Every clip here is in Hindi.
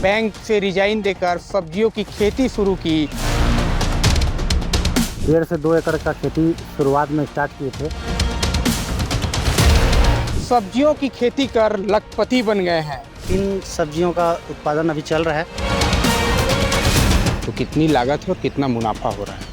बैंक से रिजाइन देकर सब्जियों की खेती शुरू की। 1.5 से 2 एकड़ का खेती शुरुआत में स्टार्ट किए थे। सब्जियों की खेती कर लखपति बन गए हैं। इन सब्जियों का उत्पादन अभी चल रहा है। तो कितनी लागत है और कितना मुनाफा हो रहा है?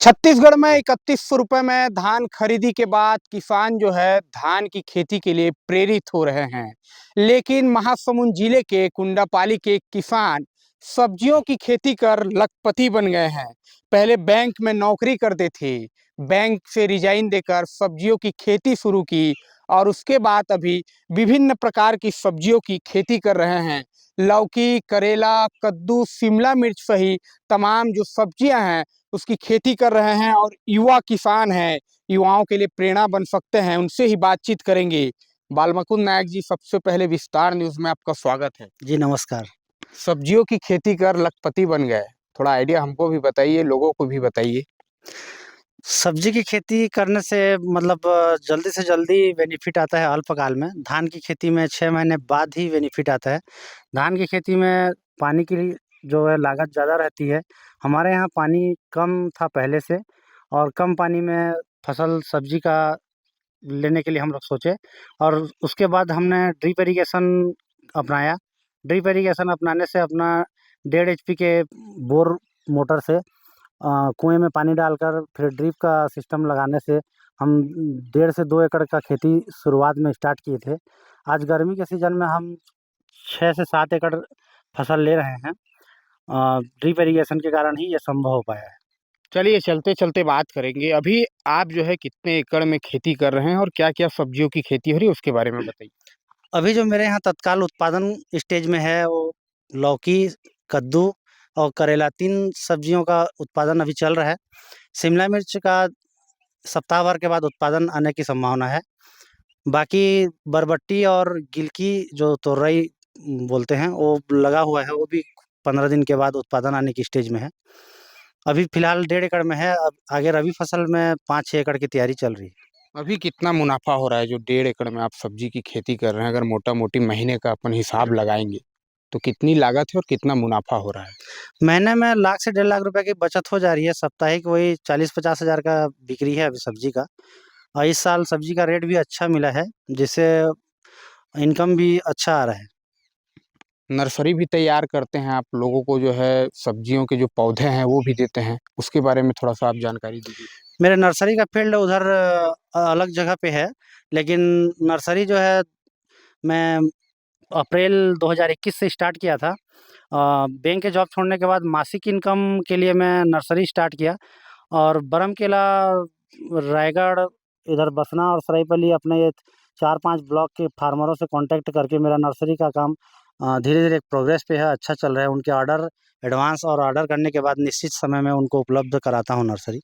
छत्तीसगढ़ में 3100 रुपए में धान खरीदी के बाद किसान जो है धान की खेती के लिए प्रेरित हो रहे हैं। लेकिन महासमुंद जिले के कुंडापाली के किसान सब्जियों की खेती कर लखपति बन गए हैं। पहले बैंक में नौकरी करते थे, बैंक से रिजाइन देकर सब्जियों की खेती शुरू की और उसके बाद अभी विभिन्न प्रकार की सब्जियों की खेती कर रहे हैं। लौकी, करेला, कद्दू, शिमला मिर्च सही तमाम जो सब्जियां हैं उसकी खेती कर रहे हैं और युवा किसान हैं, युवाओं के लिए प्रेरणा बन सकते हैं। उनसे ही बातचीत करेंगे। बालमुकुंद नायक जी, सबसे पहले विस्तार न्यूज में आपका स्वागत है। जी नमस्कार। सब्जियों की खेती कर लखपति बन गए, थोड़ा आइडिया हमको भी बताइए, लोगों को भी बताइए। सब्जी की खेती करने से मतलब जल्दी से जल्दी बेनिफिट आता है अल्पकाल में। धान की खेती में 6 महीने बाद ही बेनिफिट आता है। धान की खेती में पानी की जो है लागत ज़्यादा रहती है। हमारे यहाँ पानी कम था पहले से, और कम पानी में फसल सब्जी का लेने के लिए हम लोग सोचे, और उसके बाद हमने ड्रिप इरिगेशन अपनाया। ड्रिप इरिगेशन अपनाने से अपना 1.5 HP के बोर मोटर से कुएं में पानी डालकर फिर ड्रिप का सिस्टम लगाने से हम 1.5 से 2 एकड़ का खेती शुरुआत में स्टार्ट किए थे। आज गर्मी के सीज़न में हम 6 से 7 एकड़ फसल ले रहे हैं। ड्रिप इरिगेशन के कारण ही ये संभव हो पाया है। चलिए चलते चलते बात करेंगे। अभी आप जो है कितने एकड़ में खेती कर रहे हैं और क्या क्या सब्जियों की खेती हो रही है उसके बारे में बताइए। अभी जो मेरे यहाँ तत्काल उत्पादन स्टेज में है वो लौकी, कद्दू और करेला, 3 सब्जियों का उत्पादन अभी चल रहा है। शिमला मिर्च का सप्ताह भर के बाद उत्पादन आने की संभावना है। बाकी बरबट्टी और गिलकी जो तोरई बोलते हैं वो लगा हुआ है, वो भी 15 दिन के बाद उत्पादन आने की स्टेज में है। अभी फिलहाल 1.5 एकड़ में है। अब आगे रबी फसल में 5-6 एकड़ की तैयारी चल रही है। अभी कितना मुनाफा हो रहा है जो 1.5 एकड़ में आप सब्जी की खेती कर रहे हैं? अगर मोटा मोटी महीने का अपन हिसाब लगाएंगे तो कितनी लागत है और कितना मुनाफा हो रहा है? महीने में लाख से 1.5 लाख रुपए की बचत हो जा रही है। साप्ताहिक वही 40-50 हज़ार का बिक्री है अभी सब्जी का। और इस साल सब्जी का रेट भी अच्छा मिला है, जिससे इनकम भी अच्छा आ रहा है। नर्सरी भी तैयार करते हैं आप लोगों को, जो है सब्जियों के जो पौधे हैं वो भी देते हैं, उसके बारे में थोड़ा सा आप जानकारी दीजिए। मेरे नर्सरी का फील्ड उधर अलग जगह पे है, लेकिन नर्सरी जो है मैं अप्रैल 2021 से स्टार्ट किया था। बैंक के जॉब छोड़ने के बाद मासिक इनकम के लिए मैं नर्सरी स्टार्ट किया, और बरमकेला, रायगढ़, इधर बसना और सरायपल्ली अपने ये 4-5 ब्लॉक के फार्मरों से कांटेक्ट करके मेरा नर्सरी का काम धीरे-धीरे प्रोग्रेस पे है, अच्छा चल रहा है। उनके ऑर्डर एडवांस और ऑर्डर करने के बाद निश्चित समय में उनको उपलब्ध कराता हूँ नर्सरी।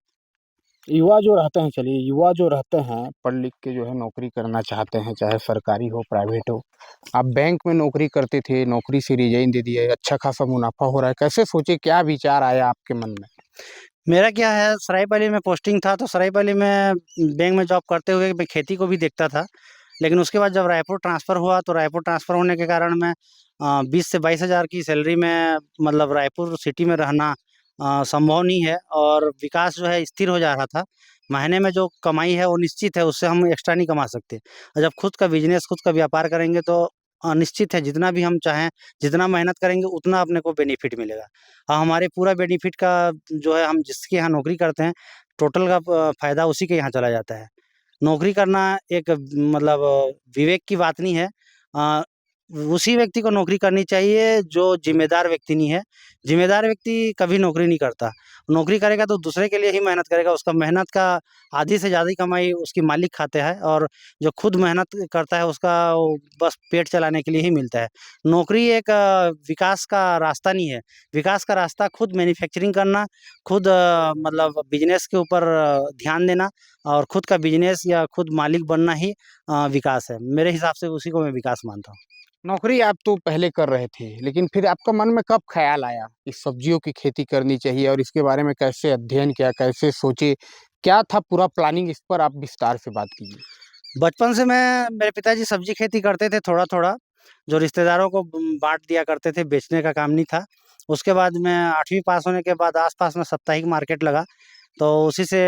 युवा जो रहते हैं, चलिए युवा जो रहते हैं पढ़ लिख के जो है नौकरी करना चाहते हैं, चाहे सरकारी हो प्राइवेट हो। आप बैंक में नौकरी करते थे, नौकरी से रिजाइन दे दिया, अच्छा खासा मुनाफा हो रहा है, कैसे सोचे, क्या विचार आया आपके मन में? मेरा क्या है, सरायपाली में पोस्टिंग था, तो सरायपाली में बैंक में जॉब करते हुए मैं खेती को भी देखता था। लेकिन उसके बाद जब रायपुर ट्रांसफ़र हुआ, तो रायपुर ट्रांसफ़र होने के कारण मैं 20 से 22 हज़ार की सैलरी में मतलब रायपुर सिटी में रहना संभव नहीं है, और विकास जो है स्थिर हो जा रहा था। महीने में जो कमाई है वो निश्चित है, उससे हम एक्स्ट्रा नहीं कमा सकते। और जब खुद का बिज़नेस, खुद का व्यापार करेंगे तो निश्चित है जितना भी हम चाहें, जितना मेहनत करेंगे उतना अपने को बेनिफिट मिलेगा। हमारे पूरा बेनिफिट का जो है, हम जिसके यहाँ नौकरी करते हैं, टोटल का फ़ायदा उसी के यहाँ चला जाता है। नौकरी करना एक मतलब विवेक की बात नहीं है। अ, उसी व्यक्ति को नौकरी करनी चाहिए जो ज़िम्मेदार व्यक्ति नहीं है। ज़िम्मेदार व्यक्ति कभी नौकरी नहीं करता। नौकरी करेगा तो दूसरे के लिए ही मेहनत करेगा, उसका मेहनत का आधी से ज़्यादा कमाई उसकी मालिक खाते हैं, और जो खुद मेहनत करता है उसका वो बस पेट चलाने के लिए ही मिलता है। नौकरी एक विकास का रास्ता नहीं है। विकास का रास्ता खुद मैन्युफैक्चरिंग करना, खुद मतलब बिज़नेस के ऊपर ध्यान देना, और खुद का बिज़नेस या खुद मालिक बनना ही विकास है। मेरे हिसाब से उसी को मैं विकास मानता हूँ। नौकरी आप तो पहले कर रहे थे, लेकिन फिर आपका मन में कब ख्याल आया कि सब्जियों की खेती करनी चाहिए और इसके बारे में कैसे अध्ययन किया, कैसे सोचे, क्या था पूरा प्लानिंग, इस पर आप विस्तार से बात कीजिए। बचपन से मेरे पिताजी सब्जी खेती करते थे थोड़ा थोड़ा, जो रिश्तेदारों को बांट दिया करते थे, बेचने का काम नहीं था। उसके बाद मैं 8वीं पास होने के बाद आसपास में साप्ताहिक मार्केट लगा, तो उसी से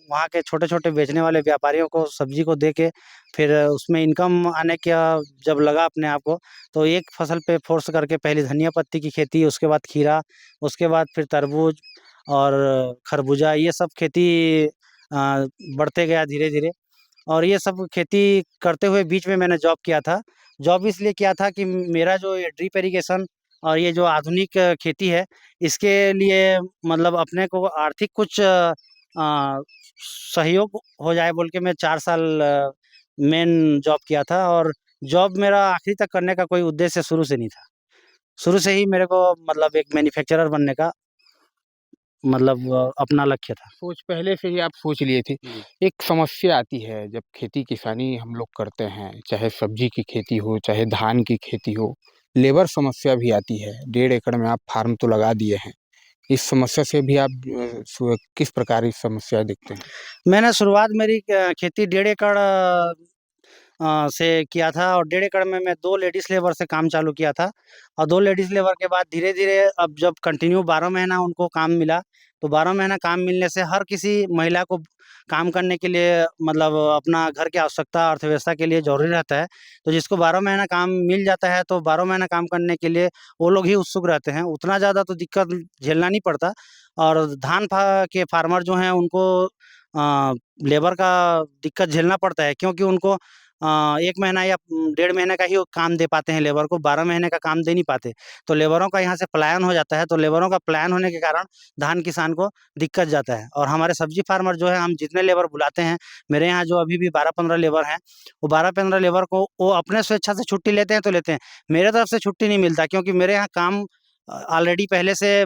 वहाँ के छोटे छोटे बेचने वाले व्यापारियों को सब्जी को दे के फिर उसमें इनकम आने का जब लगा अपने आप को, तो एक फसल पे फोर्स करके पहले धनिया पत्ती की खेती, उसके बाद खीरा, उसके बाद फिर तरबूज और खरबूजा, ये सब खेती बढ़ते गया धीरे धीरे। और ये सब खेती करते हुए बीच में मैंने जॉब किया था। जॉब इसलिए किया था कि मेरा जो ये ड्रिप इरिगेशन और ये जो आधुनिक खेती है, इसके लिए मतलब अपने को आर्थिक कुछ सहयोग हो जाए बोल के मैं 4 साल मेन जॉब किया था। और जॉब मेरा आखिरी तक करने का कोई उद्देश्य शुरू से नहीं था। शुरू से ही मेरे को मतलब एक मैन्युफैक्चरर बनने का मतलब अपना लक्ष्य था। सोच पहले से ही आप सोच लिए थे। एक समस्या आती है जब खेती किसानी हम लोग करते हैं, चाहे सब्जी की खेती हो, चाहे धान की खेती हो, लेबर समस्या भी आती है। 1.5 एकड़ में आप फार्म तो लगा दिए हैं। इस समस्या से भी आप किस प्रकार इस समस्या देखते हैं? मैंने शुरुआत मेरी खेती 1.5 एकड़ से किया था, और 1.5 एकड़ में मैं 2 लेडीज़ लेबर से काम चालू किया था। और 2 लेडीज़ लेबर के बाद धीरे-धीरे अब जब कंटिन्यू 12 महीना उनको काम मिला, तो 12 महीना काम मिलने से हर किसी महिला को काम करने के लिए मतलब अपना घर की आवश्यकता अर्थव्यवस्था के लिए ज़रूरी रहता है। तो जिसको 12 महीना काम मिल जाता है, तो 12 महीना काम करने के लिए वो लोग ही उत्सुक रहते हैं। उतना ज़्यादा तो दिक्कत झेलना नहीं पड़ता। और धान के फार्मर जो हैं उनको लेबर का दिक्कत झेलना पड़ता है, क्योंकि उनको 1 महीना या 1.5 महीने का ही वो काम दे पाते हैं लेबर को, 12 महीने का काम दे नहीं पाते। तो लेबरों का यहाँ से पलायन हो जाता है, तो लेबरों का पलायन होने के कारण धान किसान को दिक्कत जाता है। और हमारे सब्जी फार्मर जो है, हम जितने लेबर बुलाते हैं, मेरे यहाँ जो अभी भी 12-15 लेबर हैं, वो 12-15 लेबर को वो अपने स्वेच्छा से छुट्टी लेते हैं तो लेते हैं। मेरे तरफ से छुट्टी नहीं मिलता, क्योंकि मेरे यहाँ काम ऑलरेडी पहले से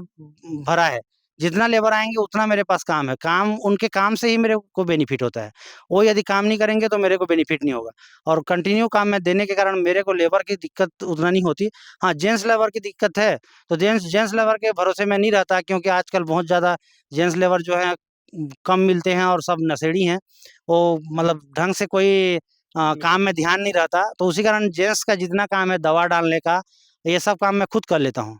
भरा है। जितना लेबर आएँगे उतना मेरे पास काम है। काम उनके काम से ही मेरे को बेनिफिट होता है। वो यदि काम नहीं करेंगे तो मेरे को बेनिफिट नहीं होगा। और कंटिन्यू काम मैं देने के कारण मेरे को लेबर की दिक्कत उतना नहीं होती। हाँ, जेंट्स लेबर की दिक्कत है, तो जेंट्स जेंट्स लेबर के भरोसे मैं नहीं रहता, क्योंकि आजकल बहुत ज़्यादा जेंट्स लेबर जो है कम मिलते हैं और सब नशेड़ी हैं। वो मतलब ढंग से कोई काम में ध्यान नहीं रहता, तो उसी कारण जेंट्स का जितना काम है दवा डालने का, ये सब काम मैं खुद कर लेता हूँ।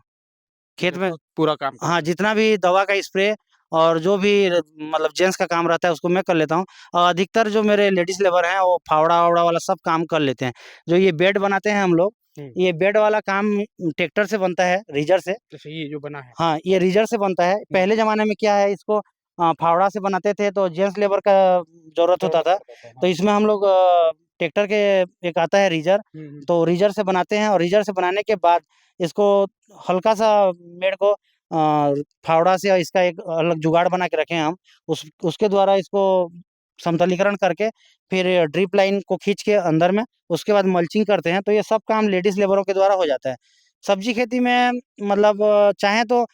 खेत अच्छा, में खुद पूरा काम करते हाँ, हैं। जितना भी दवा का स्प्रे और जो भी मतलब जेंट्स का काम रहता है उसको मैं कर लेता हूँ। और अधिकतर जो मेरे लेडीज़ लेबर हैं वो फावड़ा-वावड़ा वाला सब काम कर लेते हैं। जो ये बेड बनाते हैं हम लोग, हुँ। ये बेड वाला काम ट्रैक्टर से बनता है, रीजर से। जैसे ये जो बना है। हाँ, ये रीजर से बनता है। हुँ। पहले ज़माने में क्या है, इसको फावड़ा से बनाते थे तो जेंट्स लेबर का ज़रूरत होता ज़रूरत था। पड़ता था, तो हाँ। इसमें हम लोग ट्रैक्टर के एक आता है रीजर, हुँ, हुँ। तो रीजर से बनाते हैं। और रीजर से बनाने के बाद इसको हल्का-सा मेड़ को फावड़ा से इसका एक अलग जुगाड़ बना के रखे हैं हम। उसके द्वारा इसको समतलीकरण करके फिर ड्रिप लाइन को खींच के अंदर में, उसके बाद मल्चिंग करते हैं। तो ये सब काम लेडीज़ लेबरों के द्वारा हो जाता है। सब्जी खेती में मतलब चाहें तो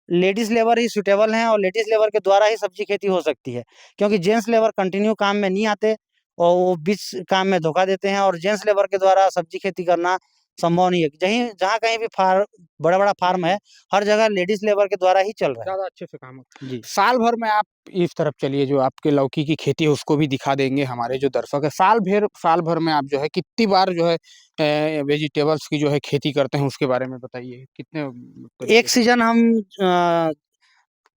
लेडीज़ लेबर ही सूटेबल हैं, और लेडीज़ लेबर के द्वारा ही सब्जी खेती हो सकती है। क्योंकि जेंट्स लेबर कंटिन्यू काम में नहीं आते, और वो बीच काम में धोखा देते हैं, और जेंट्स लेबर के द्वारा सब्जी खेती करना संभव नहीं है। जहीं जहाँ कहीं भी बड़ा-बड़ा फार्म है, हुँ। हर जगह लेडीज़ लेबर के द्वारा ही चल रहा है। ज़्यादा अच्छे से काम हो। जी। साल भर में आप इस तरफ चलिए, जो आपके लौकी की खेती है उसको भी दिखा देंगे हमारे जो दर्शक है। साल भर में आप जो है कितनी बार जो है वेजिटेबल्स की जो है खेती करते हैं उसके बारे में बताइए? कितने तरीके एक से? सीज़न हम अ,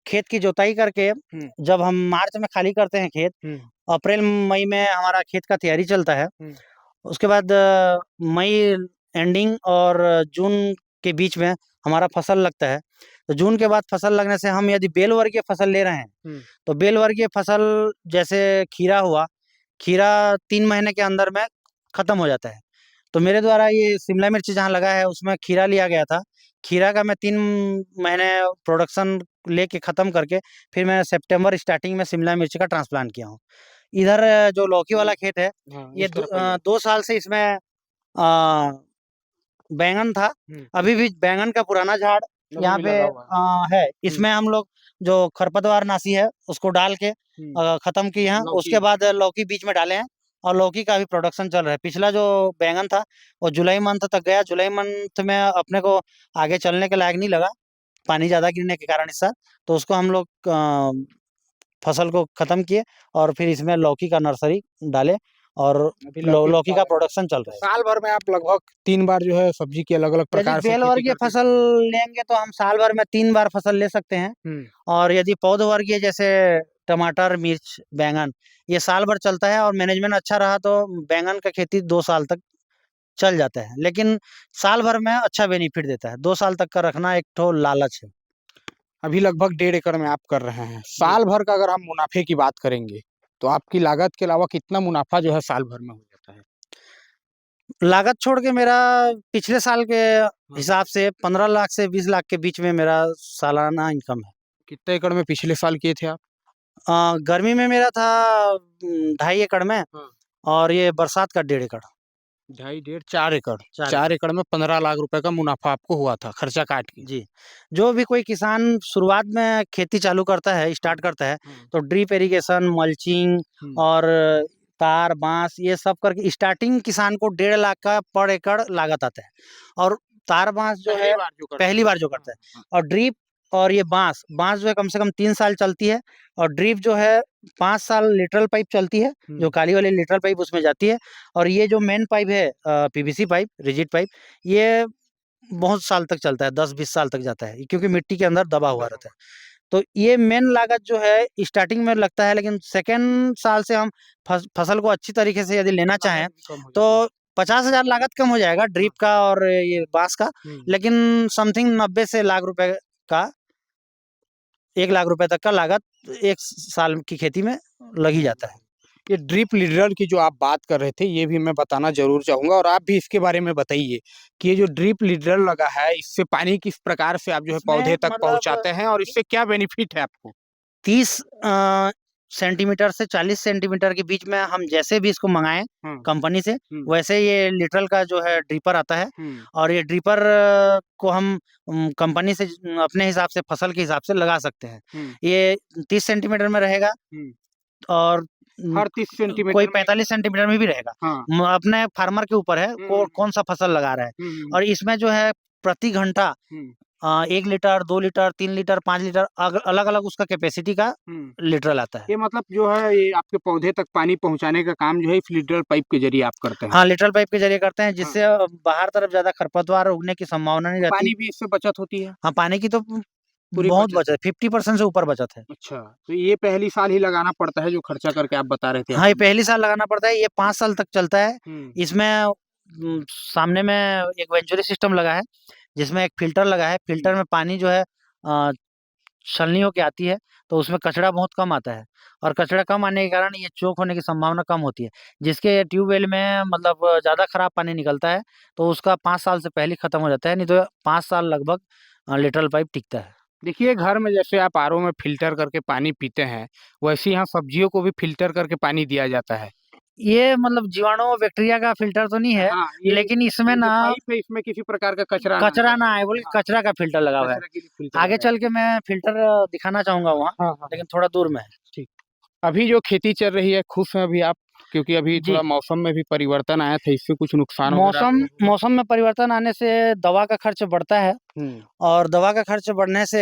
खेत की जुताई करके, हुँ, जब हम मार्च में खाली करते हैं खेत, हुँ, अप्रैल-मई में हमारा खेत का तैयारी चलता है। हुँ, उसके बाद मई एंडिंग और जून के बीच में हमारा फसल लगता है। तो जून के बाद फसल लगने से हम यदि बेल वर्गीय फसल ले रहे हैं, हुँ। तो बेल वर्गीय फसल जैसे खीरा हुआ, खीरा 3 महीने के अंदर में खत्म हो जाता है। तो मेरे द्वारा ये शिमला मिर्च जहाँ लगा है उसमें खीरा लिया गया था। खीरा का मैं 3 महीने प्रोडक्शन लेके ख़त्म करके फिर मैं सितंबर स्टार्टिंग में शिमला मिर्च का ट्रांसप्लांट किया हूँ। इधर जो लौकी वाला खेत है, हाँ, ये इस तरफ आइए। 2 साल से इसमें अ, बैंगन था। हुँ, अभी भी बैंगन का पुराना झाड़ अभी यहाँ भी पे लगा हुआ है। है। हुँ, इसमें हम लोग जो खरपतवारनाशी है उसको डाल के हुँ। ख़त्म किए हैं। लौकी। उसके बाद लौकी बीच में डाले हैं, और लौकी का अभी प्रोडक्शन चल रहा है। पिछला जो बैंगन था वो जुलाई मंथ तक गया। जुलाई मंथ में अपने को आगे चलने के लायक नहीं लगा, पानी ज़्यादा गिरने के कारण इस साल। तो उसको हम लोग फसल को ख़त्म किए, और फिर इसमें लौकी का नर्सरी डाले। और अभी लौकी का उत्पादन। प्रोडक्शन चल तो रहा है। साल भर में आप लगभग 3 बार जो है सब्जी की अलग-अलग यदि प्रकार से बेल खेती वर्गीय करते हैं? फसल लेंगे तो हम साल भर में 3 बार फसल ले सकते हैं। हुँ। और यदि पौध वर्गीय जैसे टमाटर, मिर्च, बैंगन, ये साल भर चलता है और मैनेजमेंट अच्छा रहा तो बैंगन का खेती 2 साल तक चल जाता है। लेकिन साल भर में अच्छा बेनिफिट देता है। 2 साल तक का रखना एक ठो लालच है। अभी लगभग 1.5 एकड़ में आप कर रहे हैं। जी। साल भर का अगर हम मुनाफ़े की बात करेंगे, तो आपकी लागत के अलावा कितना मुनाफ़ा जो है साल भर में हो जाता है? लागत छोड़ के मेरा पिछले साल के हाँ। हिसाब से 15 लाख से 20 लाख के बीच में मेरा सालाना इनकम है। कितने एकड़ में पिछले साल किए थे आप? गर्मी में मेरा था 2.5 एकड़ में हाँ। और ये बरसात का 1.5 एकड़। 2.5 डेढ़ 4 एकड़। 4 4 एकड़। एकड़ में 15 लाख रुपए का मुनाफ़ा आपको हुआ था, खर्चा काट के। जी। जो भी कोई किसान शुरुआत में खेती चालू करता है, हाँ, स्टार्ट करता है, हाँ। तो ड्रिप इरिगेशन, मल्चिंग हुँ। और तार, बाँस ये सब करके स्टार्टिंग किसान को 1.5 लाख का पर एकड़ लागत आता है। और तार बाँस जो पहली है बार जो करते पहली हैं। बार जो हाँ, करता है। हाँ। और ड्रिप और ये बाँस जो है कम से कम 3 साल चलती है और ड्रिप जो है 5 साल लेटरल पाइप चलती है, जो हुँ। काली वाली लेटरल पाइप उसमें जाती है। और ये जो मेन पाइप है पीवीसी पाइप, रिजिड पाइप, ये बहुत साल तक चलता है, 10-20 साल तक जाता है, क्योंकि मिट्टी के अंदर दबा हुआ रहता है। तो ये मेन लागत जो है स्टार्टिंग में लगता है, लेकिन सेकंड साल से हम फसल को अच्छी तरीके से यदि लेना चाहें, लागत भी कम हो जाती है। तो 50,000 लागत कम हो जाएगा हाँ। ड्रिप का और ये बाँस का, हुँ। लेकिन समथिंग 90 से लाख रुपए का 1 लाख रुपए तक का लागत 1 साल की खेती में लग ही जाता है। ये ड्रिप लीडर की जो आप बात कर रहे थे, ये भी मैं बताना ज़रूर चाहूँगा और आप भी इसके बारे में बताइए कि ये जो ड्रिप लीडर लगा है, इससे पानी किस प्रकार से आप जो है इसमें पौधे तक मतलब पहुँचाते हैं और इससे क्या बेनिफिट है आपको? 30 सेंटीमीटर से 40 सेंटीमीटर के बीच में हम जैसे भी इसको मँगाएँ हुँ, कंपनी से, हुँ, वैसे ये लिटरल का जो है ड्रिपर आता है। हुँ, और ये ड्रिपर को हम कंपनी से अपने हिसाब से फसल के हिसाब से लगा सकते हैं। हुँ, ये 30 सेंटीमीटर में रहेगा हुँ। और हर 30 कोई सेंटीमीटर में 45 सेंटीमीटर में भी रहेगा। हाँ। अपने फार्मर के ऊपर है हुँ, हुँ, हुँ। कौन-सा फसल लगा रहा है। हुँ, हुँ, और इसमें जो है प्रति घंटा हुँ, 1 लीटर, 2 लीटर, 3 लीटर, 5 लीटर अलग-अलग उसका कैपेसिटी का हुँ। लीटरल आता है। ये मतलब जो है ये आपके पौधे तक पानी पहुँचाने का काम जो है इस लीडर पाइप के ज़रिए आप करते हैं। हाँ, लिटरल पाइप के ज़रिए करते हैं, हाँ। जिससे बाहर तरफ ज़्यादा खरपतवार उगने की संभावना नहीं रहती। पानी भी इससे बचत होती है? हाँ, पानी की तो पूरी बहुत बचत बचत है। है, 50% से ऊपर बचत है। अच्छा, तो ये पहली साल ही लगाना पड़ता है जो खर्चा करके आप बता रहे थे हाँ, ये अभी? पहली साल लगाना पड़ता है, ये 5 साल तक चलता है। हुँ, इसमें सामने में एक वेंचुरी सिस्टम लगा है, जिसमें एक फ़िल्टर लगा है। फ़िल्टर हुँ। में पानी जो है अ, छलनी होके आती है, तो उसमें कचरा बहुत कम आता है और कचरा कम आने के कारण ये चोक होने की संभावना कम होती है। जिसके ट्यूबवेल में मतलब ज़्यादा खराब पानी निकलता है, तो उसका 5 साल से पहले ही खत्म हो जाता है, नहीं तो 5 साल लगभग लेटरल पाइप टिकता है। देखिए घर में जैसे आप आरओ में फ़िल्टर करके पानी पीते हैं, वैसे ही यहाँ सब्जियों को भी फ़िल्टर करके पानी दिया जाता है। ये मतलब जीवाणु बैक्टीरिया का फ़िल्टर तो नहीं है, हाँ, लेकिन इसमें ये जो ना पाइप है इसमें किसी प्रकार का कचरा ना कचरा जाए। ना आए बोल के हाँ, कचरा का फ़िल्टर लगा हुआ है। कचरा के लिए फ़िल्टर आगे लगाया चल के मैं फ़िल्टर दिखाना चाहूँगा वहाँ, हाँ, हाँ, हाँ, लेकिन थोड़ा दूर में है। ठीक। अभी जो खेती चल रही है, खुश हैं अभी आप? क्योंकि अभी जी। थोड़ा मौसम में भी परिवर्तन आया था, इससे कुछ नुकसान वगैरह मौसम आपको हुआ? मौसम में परिवर्तन आने से दवा का खर्च बढ़ता है हुँ, और दवा का खर्च बढ़ने से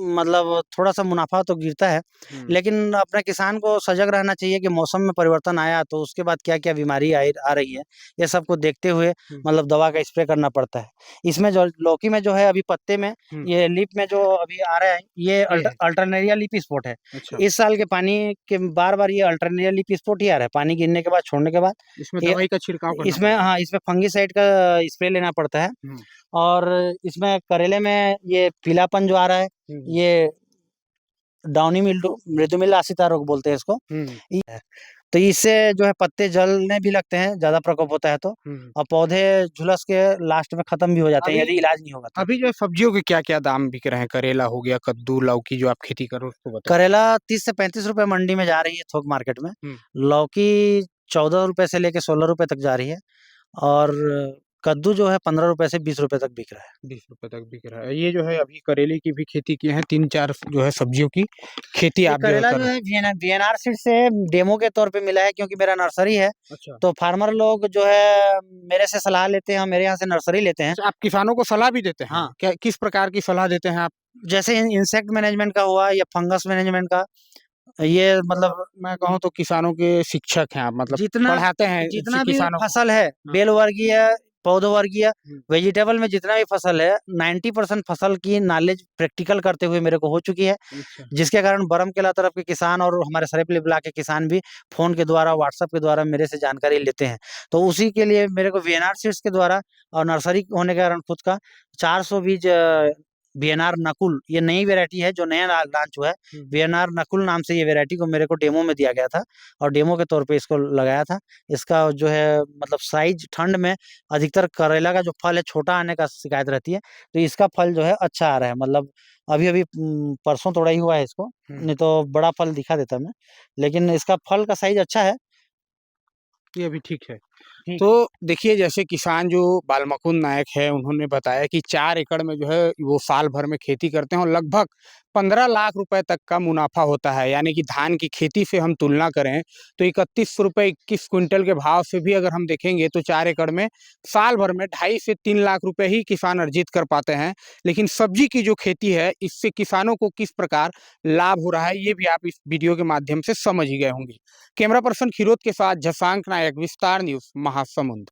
मतलब थोड़ा-सा मुनाफ़ा तो गिरता है। हुँ, लेकिन अपने किसान को सजग रहना चाहिए कि मौसम में परिवर्तन आया तो उसके बाद क्या-क्या बीमारी आ रही है। ये सब को देखते हुए हुँ, मतलब दवा का स्प्रे करना पड़ता है। इसमें जो लौकी में जो है अभी पत्ते में हुँ, ये लीफ में जो अभी आ रहा है, ये ये है। अल्टरनेरिया लीफ स्पॉट है। अच्छा, इस साल के पानी के बार-बार ये अल्टरनेरिया लीफ स्पॉट ही आ रहा है, पानी गिरने के बाद, छोड़ने के बाद। इसमें ये दवाई का छिड़काव करना इसमें पड़ेगा। हाँ, इसमें फंगिसाइड का स्प्रे लेना पड़ता है। हुँ, और इसमें करेले में ये पीलापन जो आ रहा है, हुँ, ये डाउनी मिल्ड्यू मृदुमिला आसिता रोग बोलते हैं इसको। हुँ, ये है। तो इससे जो है पत्ते जलने भी लगते हैं, ज़्यादा प्रकोप होता है तो। हुँ। और पौधे झुलस के लास्ट में खत्म भी हो जाते हैं अभी यदि इलाज नहीं होगा तो। अभी जो है सब्जियों के क्या-क्या दाम बिक रहे हैं? करेला हो गया, कद्दू, लौकी जो आप खेती कर रहे हो उसको बताइए? करेला 30 से 35 रुपए मंडी में जा रही है थोक मार्केट में। हुँ, लौकी 14 रुपए से लेके 16 रुपए तक जा रही है और कद्दू जो है 15 रुपए से 20 रुपए तक बिक रहा है। ₹20 तक बिक रहा है। ये जो है अभी करेले की भी खेती किए हैं, 3-4 जो है सब्जियों की खेती ये आप जो है करेला कर जो रहे हैं। है वीएनआर सीड से डेमो के तौर पे मिला है, क्योंकि मेरा नर्सरी है। अच्छा। तो फार्मर लोग जो है मेरे से सलाह लेते हैं, मेरे यहाँ से नर्सरी लेते हैं। अच्छा, आप किसानों को सलाह भी देते हैं? हाँ, क्या किस प्रकार की सलाह देते हैं आप? जैसे इंसेक्ट मैनेजमेंट का हुआ या फंगस मैनेजमेंट का, ये मतलब मैं कहूँ तो किसानों के शिक्षक हैं आप, मतलब जितना पढ़ाते हैं जितना भी किसानों को। फसल है, बेल वर्गीय, पौधवर्गीय, हम्म, वेजिटेबल में जितना भी फसल है, 90% फसल की नॉलेज प्रैक्टिकल करते हुए मेरे को हो चुकी है। अच्छा। जिसके कारण बरमकेला तरफ के किसान और हमारे सरायपाली ब्लॉक के किसान भी फोन के द्वारा, व्हाट्सएप के द्वारा मेरे से जानकारी लेते हैं। तो उसी के लिए मेरे को वीएनआर सीड्स के द्वारा और नर्सरी होने के कारण खुद का 400 बीज वीएनआर नकुल, ये नई वेरायटी है जो नया लॉन्च हुआ है। वीएनआर नकुल नाम से ये वेरायटी को मेरे को डेमो में दिया गया था और डेमो के तौर पे इसको लगाया था। इसका जो है मतलब साइज, ठंड में अधिकतर करेला का जो फल है छोटा आने का शिकायत रहती है, तो इसका फल जो है अच्छा आ रहा है। मतलब अभी अभी परसों तोड़ा ही हुआ है इसको, नहीं तो बड़ा फल दिखा देता मैं, लेकिन इसका फल का साइज अच्छा है। ये भी ठीक है। ठीक तो है। देखिए, जैसे किसान जो बालमुकुंद नायक है, उन्होंने बताया कि 4 एकड़ में जो है वो साल भर में खेती करते हैं और लगभग 15 लाख रुपए तक का मुनाफा होता है। यानी कि धान की खेती से हम तुलना करें तो 31 रुपए 21 क्विंटल के भाव से भी अगर हम देखेंगे तो 4 एकड़ में साल भर में 2.5 से 3 लाख रुपए ही किसान अर्जित कर पाते हैं। लेकिन सब्जी की जो खेती है, इससे किसानों को किस प्रकार लाभ हो रहा है, ये भी आप इस वीडियो के माध्यम से समझ ही गए होंगे। कैमरा पर्सन खिरोत के साथ जसांक नायक, विस्तार न्यूज, महासमुंद।